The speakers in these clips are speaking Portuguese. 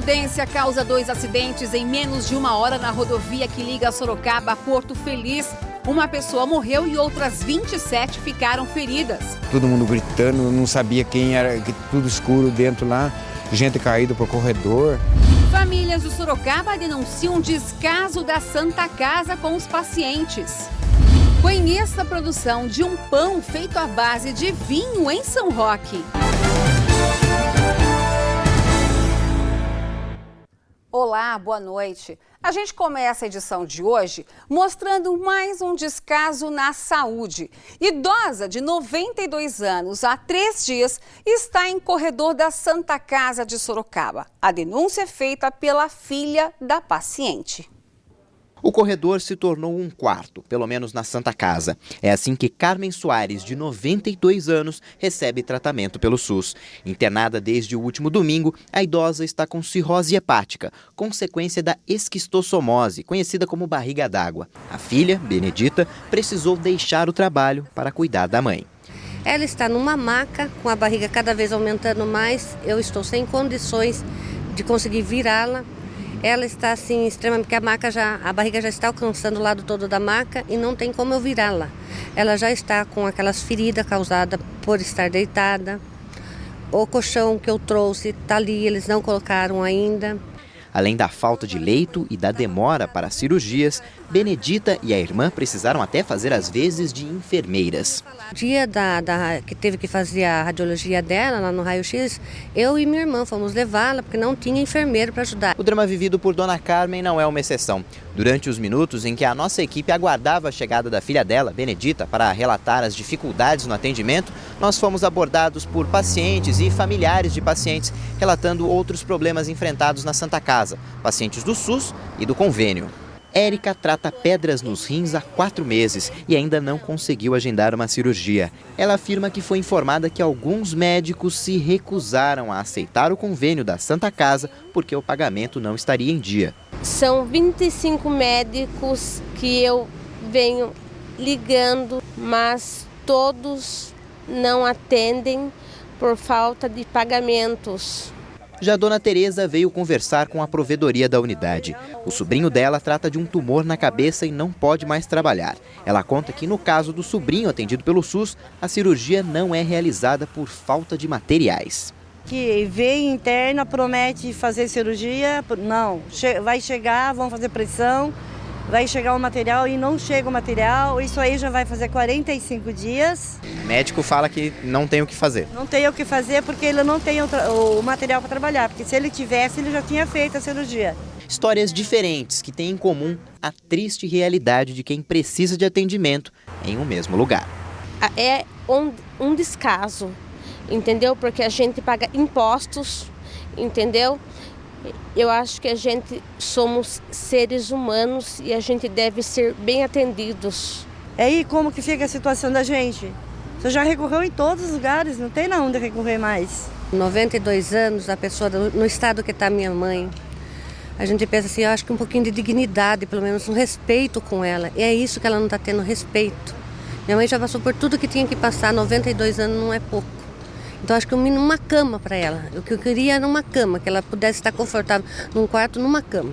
Coincidência causa 2 acidentes em menos de 1 hora na rodovia que liga Sorocaba a Porto Feliz. Uma pessoa morreu e outras 27 ficaram feridas. Todo mundo gritando, não sabia quem era, tudo escuro dentro lá, gente caída por corredor. Famílias de Sorocaba denunciam descaso da Santa Casa com os pacientes. Conheça a produção de um pão feito à base de vinho em São Roque. Olá, boa noite. A gente começa a edição de hoje mostrando mais um descaso na saúde. Idosa de 92 anos, há 3 dias, está em corredor da Santa Casa de Sorocaba. A denúncia é feita pela filha da paciente. O corredor se tornou um quarto, pelo menos na Santa Casa. É assim que Carmen Soares, de 92 anos, recebe tratamento pelo SUS. Internada desde o último domingo, a idosa está com cirrose hepática, consequência da esquistossomose, conhecida como barriga d'água. A filha, Benedita, precisou deixar o trabalho para cuidar da mãe. Ela está numa maca, com a barriga cada vez aumentando mais. Eu estou sem condições de conseguir virá-la. Ela está assim extremamente, porque a barriga já está alcançando o lado todo da maca e não tem como eu virá-la. Ela já está com aquelas feridas causadas por estar deitada. O colchão que eu trouxe está ali, eles não colocaram ainda. Além da falta de leito e da demora para as cirurgias, Benedita e a irmã precisaram até fazer as vezes de enfermeiras. Dia que teve que fazer a radiologia dela, lá no raio-x, eu e minha irmã fomos levá-la, porque não tinha enfermeiro para ajudar. O drama vivido por Dona Carmen não é uma exceção. Durante os minutos em que a nossa equipe aguardava a chegada da filha dela, Benedita, para relatar as dificuldades no atendimento, nós fomos abordados por pacientes e familiares de pacientes, relatando outros problemas enfrentados na Santa Casa, pacientes do SUS e do convênio. Érica trata pedras nos rins há 4 meses e ainda não conseguiu agendar uma cirurgia. Ela afirma que foi informada que alguns médicos se recusaram a aceitar o convênio da Santa Casa porque o pagamento não estaria em dia. São 25 médicos que eu venho ligando, mas todos não atendem por falta de pagamentos. Já Dona Tereza veio conversar com a provedoria da unidade. O sobrinho dela trata de um tumor na cabeça e não pode mais trabalhar. Ela conta que no caso do sobrinho atendido pelo SUS, a cirurgia não é realizada por falta de materiais. Que vem interna, promete fazer cirurgia, não, vai chegar, vão fazer pressão, vai chegar o material e não chega o material, isso aí já vai fazer 45 dias. O médico fala que não tem o que fazer. Não tem o que fazer porque ele não tem o material para trabalhar, porque se ele tivesse, ele já tinha feito a cirurgia. Histórias diferentes que têm em comum a triste realidade de quem precisa de atendimento em um mesmo lugar. É um descaso, entendeu? Porque a gente paga impostos, entendeu? Eu acho que a gente somos seres humanos e a gente deve ser bem atendidos. E aí como que fica a situação da gente? Você já recorreu em todos os lugares, não tem na onde recorrer mais. 92 anos, a pessoa no estado que está minha mãe. A gente pensa assim, eu acho que um pouquinho de dignidade, pelo menos um respeito com ela. E é isso que ela não está tendo, respeito. Minha mãe já passou por tudo que tinha que passar, 92 anos não é pouco. Então acho que uma cama para ela. O que eu queria era uma cama, que ela pudesse estar confortável num quarto, numa cama.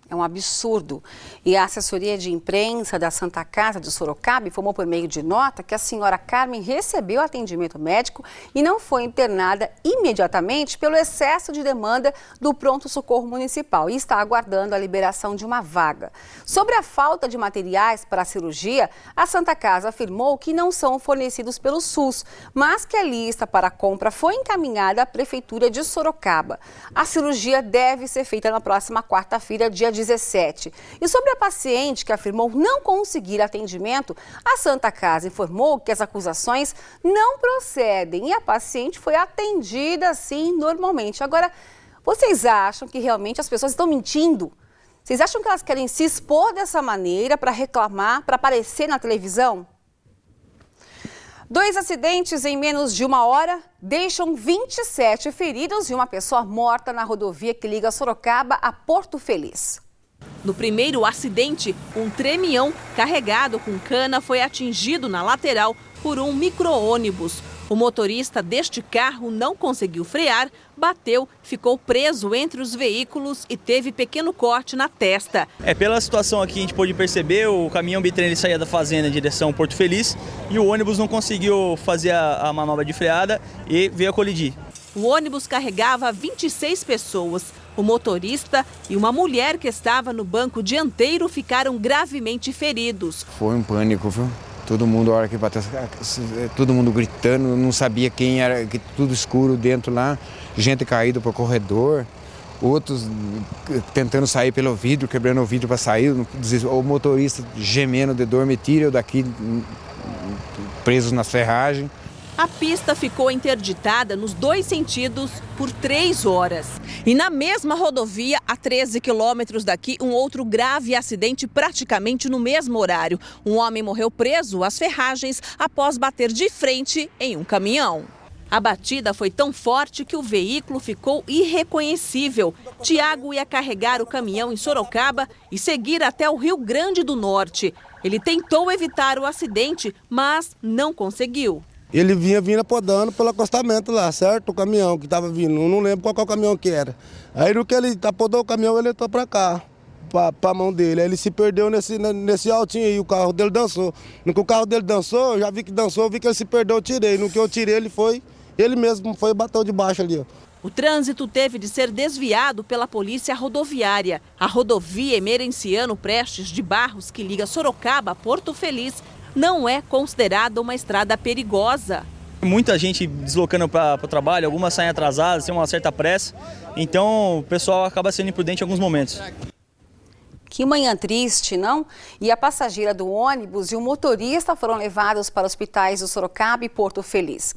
É um absurdo. E a assessoria de imprensa da Santa Casa de Sorocaba informou por meio de nota que a senhora Carmen recebeu atendimento médico e não foi internada imediatamente pelo excesso de demanda do pronto-socorro municipal e está aguardando a liberação de uma vaga. Sobre a falta de materiais para a cirurgia, a Santa Casa afirmou que não são fornecidos pelo SUS, mas que a lista para a compra foi encaminhada à Prefeitura de Sorocaba. A cirurgia deve ser feita na próxima quarta-feira, dia 17. E sobre a paciente que afirmou não conseguir atendimento, a Santa Casa informou que as acusações não procedem e a paciente foi atendida assim normalmente. Agora, vocês acham que realmente as pessoas estão mentindo? Vocês acham que elas querem se expor dessa maneira para reclamar, para aparecer na televisão? 2 acidentes em menos de 1 hora deixam 27 feridos e uma pessoa morta na rodovia que liga Sorocaba a Porto Feliz. No primeiro acidente, um tremião carregado com cana foi atingido na lateral por um micro-ônibus. O motorista deste carro não conseguiu frear, bateu, ficou preso entre os veículos e teve pequeno corte na testa. Pela situação aqui a gente pôde perceber, o caminhão bitrem ele saía da fazenda em direção Porto Feliz e o ônibus não conseguiu fazer a manobra de freada e veio a colidir. O ônibus carregava 26 pessoas. O motorista e uma mulher que estava no banco dianteiro ficaram gravemente feridos. Foi um pânico, viu? Todo mundo, a hora que bateu, todo mundo gritando, não sabia quem era, que tudo escuro dentro lá, gente caída para o corredor, outros tentando sair pelo vidro, quebrando o vidro para sair, o motorista gemendo de dor, me tira eu daqui, presos nas ferragens. A pista ficou interditada nos 2 sentidos por 3 horas. E na mesma rodovia, a 13 quilômetros daqui, um outro grave acidente praticamente no mesmo horário. Um homem morreu preso às ferragens após bater de frente em um caminhão. A batida foi tão forte que o veículo ficou irreconhecível. Tiago ia carregar o caminhão em Sorocaba e seguir até o Rio Grande do Norte. Ele tentou evitar o acidente, mas não conseguiu. Ele vinha podando pelo acostamento lá, certo? O caminhão que estava vindo, eu não lembro qual que é o caminhão que era. Aí no que ele podou o caminhão, ele entrou para cá, para a mão dele. Aí ele se perdeu nesse altinho aí, o carro dele dançou. No que o carro dele dançou, eu já vi que dançou, eu vi que ele se perdeu, eu tirei. No que eu tirei, ele mesmo foi e bateu de baixo ali, ó. O trânsito teve de ser desviado pela polícia rodoviária. A rodovia Emerenciano Prestes de Barros, que liga Sorocaba a Porto Feliz, não é considerada uma estrada perigosa. Muita gente deslocando para o trabalho, algumas saem atrasadas, tem uma certa pressa, então o pessoal acaba sendo imprudente em alguns momentos. Que manhã triste, não? E a passageira do ônibus e o motorista foram levados para hospitais de Sorocaba e Porto Feliz.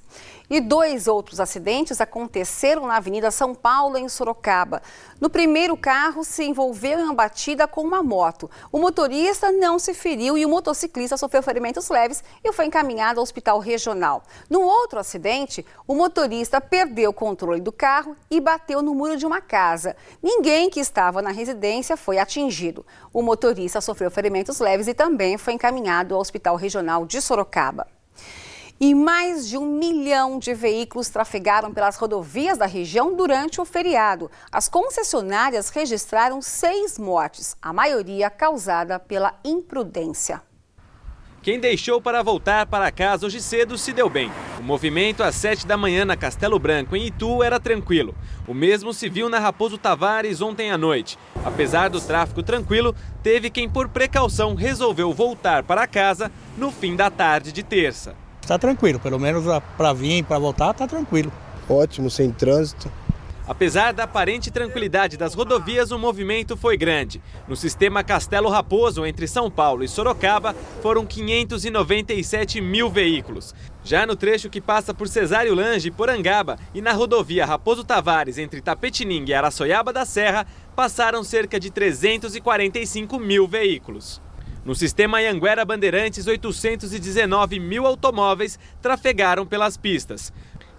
E 2 outros acidentes aconteceram na Avenida São Paulo, em Sorocaba. No primeiro, carro se envolveu em uma batida com uma moto. O motorista não se feriu e o motociclista sofreu ferimentos leves e foi encaminhado ao hospital regional. No outro acidente, o motorista perdeu o controle do carro e bateu no muro de uma casa. Ninguém que estava na residência foi atingido. O motorista sofreu ferimentos leves e também foi encaminhado ao hospital regional de Sorocaba. E mais de 1 milhão de veículos trafegaram pelas rodovias da região durante o feriado. As concessionárias registraram 6 mortes, a maioria causada pela imprudência. Quem deixou para voltar para casa hoje cedo se deu bem. O movimento às 7 da manhã na Castelo Branco, em Itu, era tranquilo. O mesmo se viu na Raposo Tavares ontem à noite. Apesar do tráfego tranquilo, teve quem por precaução resolveu voltar para casa no fim da tarde de terça. Está tranquilo, pelo menos para vir, para voltar, está tranquilo. Ótimo, sem trânsito. Apesar da aparente tranquilidade das rodovias, o movimento foi grande. No sistema Castelo Raposo, entre São Paulo e Sorocaba, foram 597 mil veículos. Já no trecho que passa por Cesário Lange e Porangaba e na rodovia Raposo Tavares, entre Tapetininga e Araçoiaba da Serra, passaram cerca de 345 mil veículos. No sistema Anhanguera Bandeirantes, 819 mil automóveis trafegaram pelas pistas.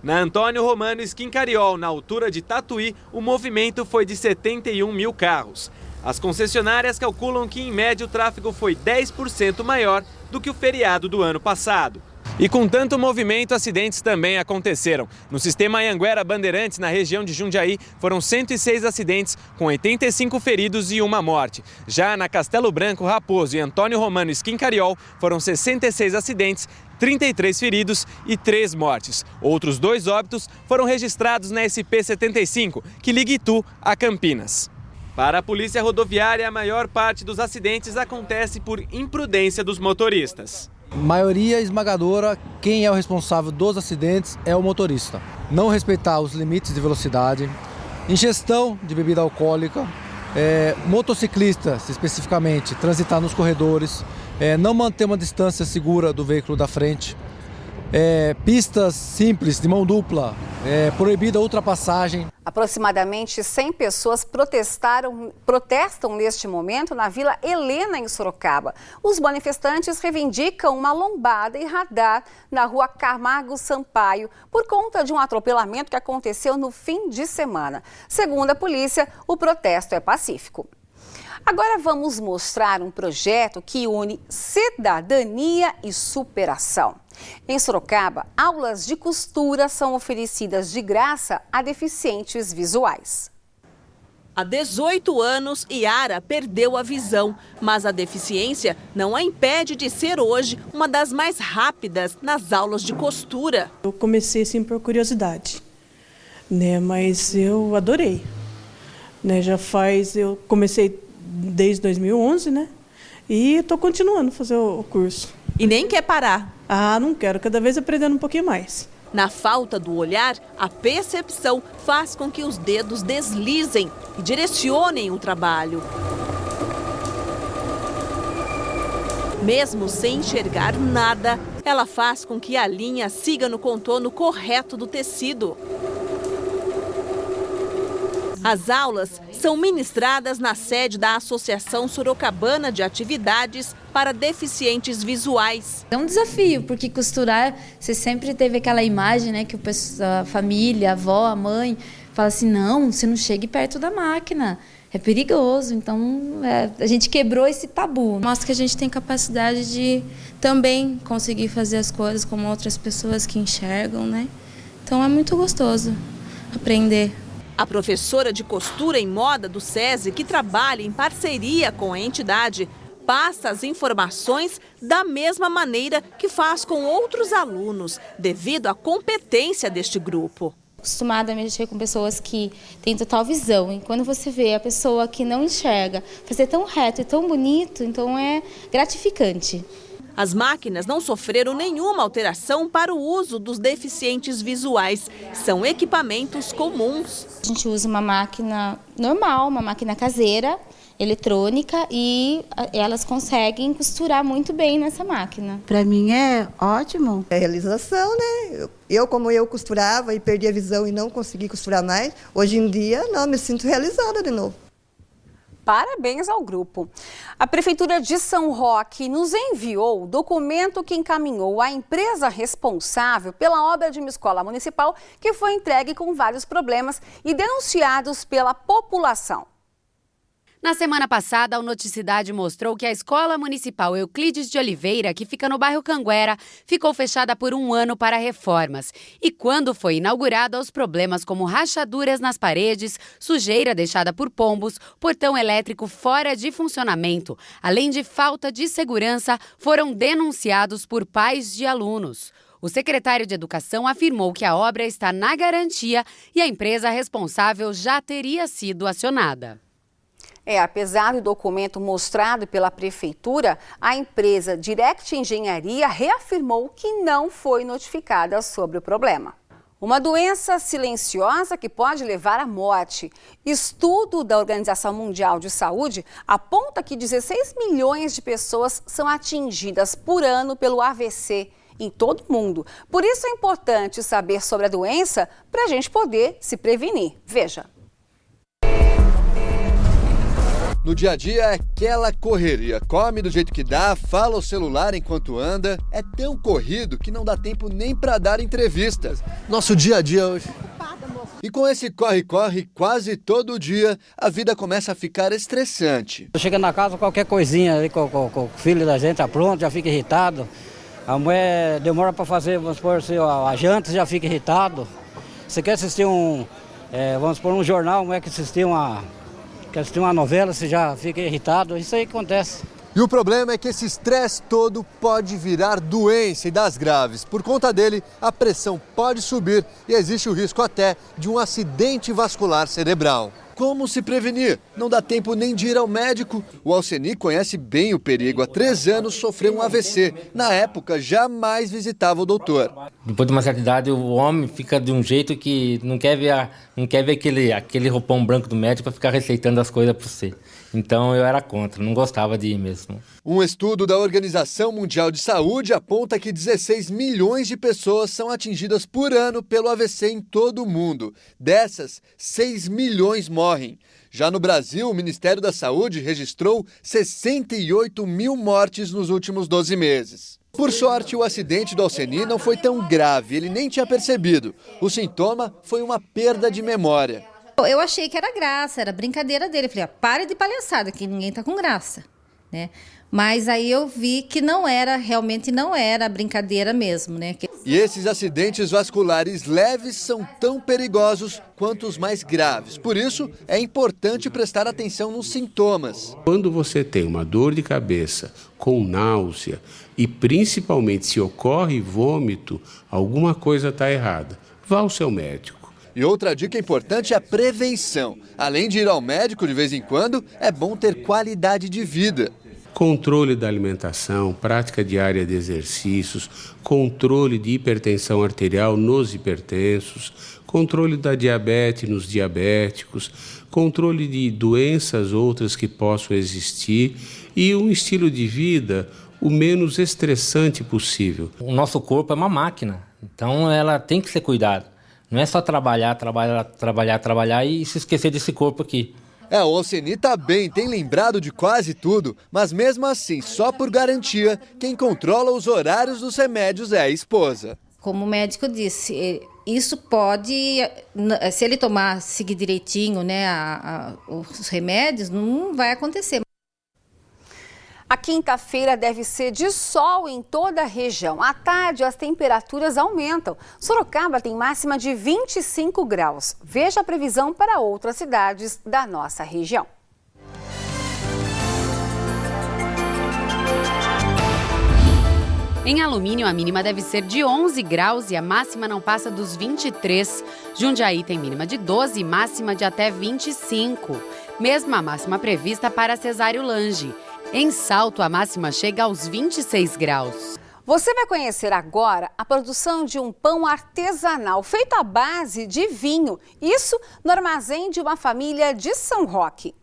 Na Antônio Romano Esquincariol, na altura de Tatuí, o movimento foi de 71 mil carros. As concessionárias calculam que, em média, o tráfego foi 10% maior do que o feriado do ano passado. E com tanto movimento, acidentes também aconteceram. No sistema Anhanguera Bandeirantes, na região de Jundiaí, foram 106 acidentes, com 85 feridos e 1 morte. Já na Castelo Branco, Raposo e Antônio Romano Esquincariol, foram 66 acidentes, 33 feridos e 3 mortes. Outros 2 óbitos foram registrados na SP-75, que liga Itu a Campinas. Para a Polícia Rodoviária, a maior parte dos acidentes acontece por imprudência dos motoristas. Maioria esmagadora, quem é o responsável dos acidentes é o motorista. Não respeitar os limites de velocidade, ingestão de bebida alcoólica, motociclistas especificamente, transitar nos corredores, não manter uma distância segura do veículo da frente, pistas simples de mão dupla, proibida a ultrapassagem. Aproximadamente 100 pessoas protestam neste momento na Vila Helena, em Sorocaba. Os manifestantes reivindicam uma lombada e radar na rua Camargo Sampaio por conta de um atropelamento que aconteceu no fim de semana. Segundo a polícia, o protesto é pacífico. Agora vamos mostrar um projeto que une cidadania e superação. Em Sorocaba, aulas de costura são oferecidas de graça a deficientes visuais. Há 18 anos, Yara perdeu a visão, mas a deficiência não a impede de ser hoje uma das mais rápidas nas aulas de costura. Eu comecei assim por curiosidade, né? Mas eu adorei. Né? Eu comecei desde 2011, né? E estou continuando a fazer o curso. E nem quer parar? Ah, não quero, cada vez aprendendo um pouquinho mais. Na falta do olhar, a percepção faz com que os dedos deslizem e direcionem o trabalho. Mesmo sem enxergar nada, ela faz com que a linha siga no contorno correto do tecido. As aulas são ministradas na sede da Associação Sorocabana de Atividades para Deficientes Visuais. É um desafio, porque costurar, você sempre teve aquela imagem, né, que a família, a avó, a mãe, fala assim, não, você não chegue perto da máquina, é perigoso. Então, a gente quebrou esse tabu. Mostra que a gente tem capacidade de também conseguir fazer as coisas como outras pessoas que enxergam, né? Então, é muito gostoso aprender. A professora de costura em moda do SESI, que trabalha em parceria com a entidade, passa as informações da mesma maneira que faz com outros alunos, devido à competência deste grupo. Acostumada a mexer com pessoas que têm total visão, e quando você vê a pessoa que não enxerga fazer tão reto e tão bonito, então é gratificante. As máquinas não sofreram nenhuma alteração para o uso dos deficientes visuais. São equipamentos comuns. A gente usa uma máquina normal, uma máquina caseira, eletrônica, e elas conseguem costurar muito bem nessa máquina. Para mim é ótimo. É realização, né? Como eu costurava e perdi a visão e não consegui costurar mais, hoje em dia, não, me sinto realizada de novo. Parabéns ao grupo. A Prefeitura de São Roque nos enviou o documento que encaminhou à empresa responsável pela obra de uma escola municipal que foi entregue com vários problemas e denunciados pela população. Na semana passada, o Noticidade mostrou que a Escola Municipal Euclides de Oliveira, que fica no bairro Canguera, ficou fechada por 1 ano para reformas. E quando foi inaugurada, os problemas como rachaduras nas paredes, sujeira deixada por pombos, portão elétrico fora de funcionamento, além de falta de segurança, foram denunciados por pais de alunos. O secretário de Educação afirmou que a obra está na garantia e a empresa responsável já teria sido acionada. Apesar do documento mostrado pela Prefeitura, a empresa Direct Engenharia reafirmou que não foi notificada sobre o problema. Uma doença silenciosa que pode levar à morte. Estudo da Organização Mundial de Saúde aponta que 16 milhões de pessoas são atingidas por ano pelo AVC em todo o mundo. Por isso é importante saber sobre a doença para a gente poder se prevenir. Veja. No dia a dia é aquela correria, come do jeito que dá, fala ao celular enquanto anda. É tão corrido que não dá tempo nem para dar entrevistas. Nosso dia a dia hoje. E com esse corre-corre quase todo dia, a vida começa a ficar estressante. Chega na casa, qualquer coisinha ali com o filho da gente tá pronto, já fica irritado. A mulher demora para fazer, vamos supor, a janta, já fica irritado. Você quer assistir vamos supor, um jornal, a mulher quer assistir uma novela, você já fica irritado, isso aí acontece. E o problema é que esse estresse todo pode virar doença e das graves. Por conta dele, a pressão pode subir e existe o risco até de um acidente vascular cerebral. Como se prevenir? Não dá tempo nem de ir ao médico. O Alceni conhece bem o perigo. Há 3 anos sofreu um AVC. Na época, jamais visitava o doutor. Depois de uma certa idade, o homem fica de um jeito que não quer ver aquele roupão branco do médico para ficar receitando as coisas para você. Então eu era contra, não gostava de ir mesmo. Um estudo da Organização Mundial de Saúde aponta que 16 milhões de pessoas são atingidas por ano pelo AVC em todo o mundo. Dessas, 6 milhões morrem. Já no Brasil, o Ministério da Saúde registrou 68 mil mortes nos últimos 12 meses. Por sorte, o acidente do Alceni não foi tão grave, ele nem tinha percebido. O sintoma foi uma perda de memória. Eu achei que era graça, era brincadeira dele. Eu falei, pare de palhaçada, que ninguém tá com graça. né? Mas aí eu vi que realmente não era brincadeira mesmo, né? E esses acidentes vasculares leves são tão perigosos quanto os mais graves. Por isso, é importante prestar atenção nos sintomas. Quando você tem uma dor de cabeça com náusea e principalmente se ocorre vômito, alguma coisa está errada. Vá ao seu médico. E outra dica importante é a prevenção. Além de ir ao médico de vez em quando, é bom ter qualidade de vida. Controle da alimentação, prática diária de exercícios, controle de hipertensão arterial nos hipertensos, controle da diabetes nos diabéticos, controle de doenças outras que possam existir e um estilo de vida o menos estressante possível. O nosso corpo é uma máquina, então ela tem que ser cuidada. Não é só trabalhar e se esquecer desse corpo aqui. O Alceni está bem, tem lembrado de quase tudo, mas mesmo assim, só por garantia, quem controla os horários dos remédios é a esposa. Como o médico disse, isso pode, se ele seguir direitinho, né, os remédios, não vai acontecer. A quinta-feira deve ser de sol em toda a região. À tarde, as temperaturas aumentam. Sorocaba tem máxima de 25 graus. Veja a previsão para outras cidades da nossa região. Em Alumínio, a mínima deve ser de 11 graus e a máxima não passa dos 23. Jundiaí tem mínima de 12 e máxima de até 25. Mesma máxima prevista para Cesário Lange. Em Salto, a máxima chega aos 26 graus. Você vai conhecer agora a produção de um pão artesanal feito à base de vinho. Isso no armazém de uma família de São Roque.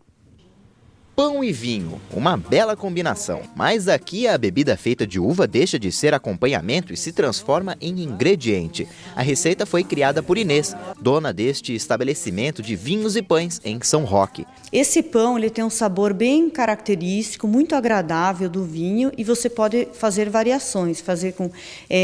Pão e vinho, uma bela combinação. Mas aqui a bebida feita de uva deixa de ser acompanhamento e se transforma em ingrediente. A receita foi criada por Inês, dona deste estabelecimento de vinhos e pães em São Roque. Esse pão ele tem um sabor bem característico, muito agradável do vinho e você pode fazer variações, fazer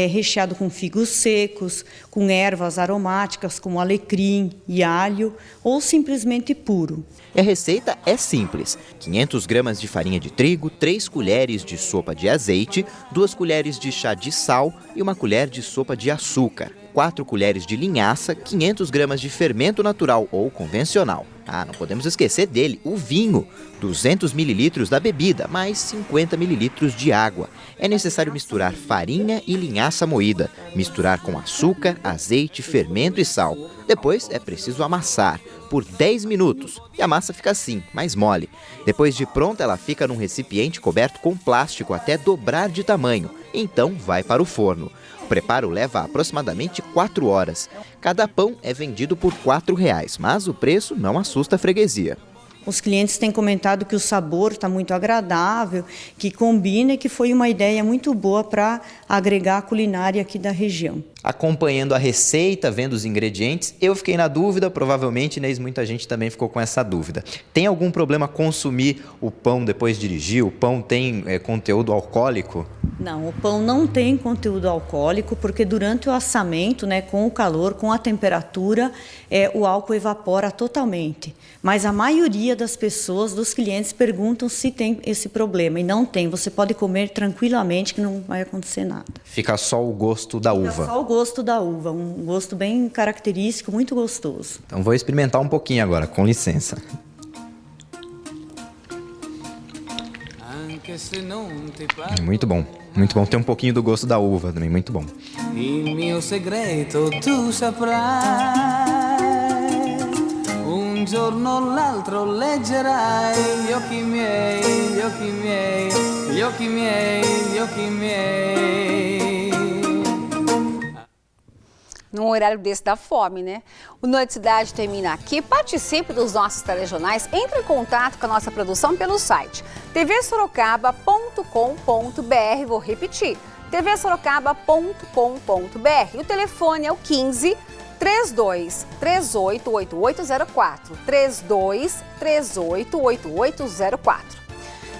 recheado com figos secos, com ervas aromáticas como alecrim e alho ou simplesmente puro. E a receita é simples. 500 gramas de farinha de trigo, 3 colheres de sopa de azeite, 2 colheres de chá de sal e 1 colher de sopa de açúcar, 4 colheres de linhaça, 500 gramas de fermento natural ou convencional. Não podemos esquecer dele, o vinho, 200 mililitros da bebida, mais 50 mililitros de água. É necessário misturar farinha e linhaça moída, misturar com açúcar, azeite, fermento e sal. Depois é preciso amassar por 10 minutos e a massa fica assim, mais mole. Depois de pronta, ela fica num recipiente coberto com plástico até dobrar de tamanho. Então vai para o forno. O preparo leva aproximadamente 4 horas. Cada pão é vendido por R$4, mas o preço não assusta a freguesia. Os clientes têm comentado que o sabor está muito agradável, que combina e que foi uma ideia muito boa para agregar a culinária aqui da região. Acompanhando a receita, vendo os ingredientes, eu fiquei na dúvida, provavelmente, Inês, muita gente também ficou com essa dúvida. Tem algum problema consumir o pão depois de dirigir? O pão tem conteúdo alcoólico? Não, o pão não tem conteúdo alcoólico, porque durante o assamento, com o calor, com a temperatura, o álcool evapora totalmente. Mas a maioria das pessoas, dos clientes, perguntam se tem esse problema. E não tem, você pode comer tranquilamente que não vai acontecer nada. Fica só o gosto da uva. Fica só o gosto da uva, um gosto bem característico, muito gostoso. Então vou experimentar um pouquinho agora, com licença. Muito bom, muito bom. Tem um pouquinho do gosto da uva também, muito bom. Il mio segreto tu saprai, un giorno o l'altro leggerai, gli occhi miei, gli occhi miei, gli occhi miei, gli occhi miei. Num horário desse dá fome, né? O Noite Cidade termina aqui. Participe dos nossos telejornais. Entre em contato com a nossa produção pelo site tvsorocaba.com.br. Vou repetir, tvsorocaba.com.br. O telefone é o 15 32 38 8804. 32 38 8804.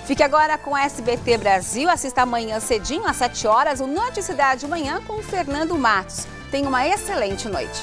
Fique agora com SBT Brasil. Assista amanhã cedinho, às 7 horas, o Noite Cidade Manhã com Fernando Matos. Tenha uma excelente noite.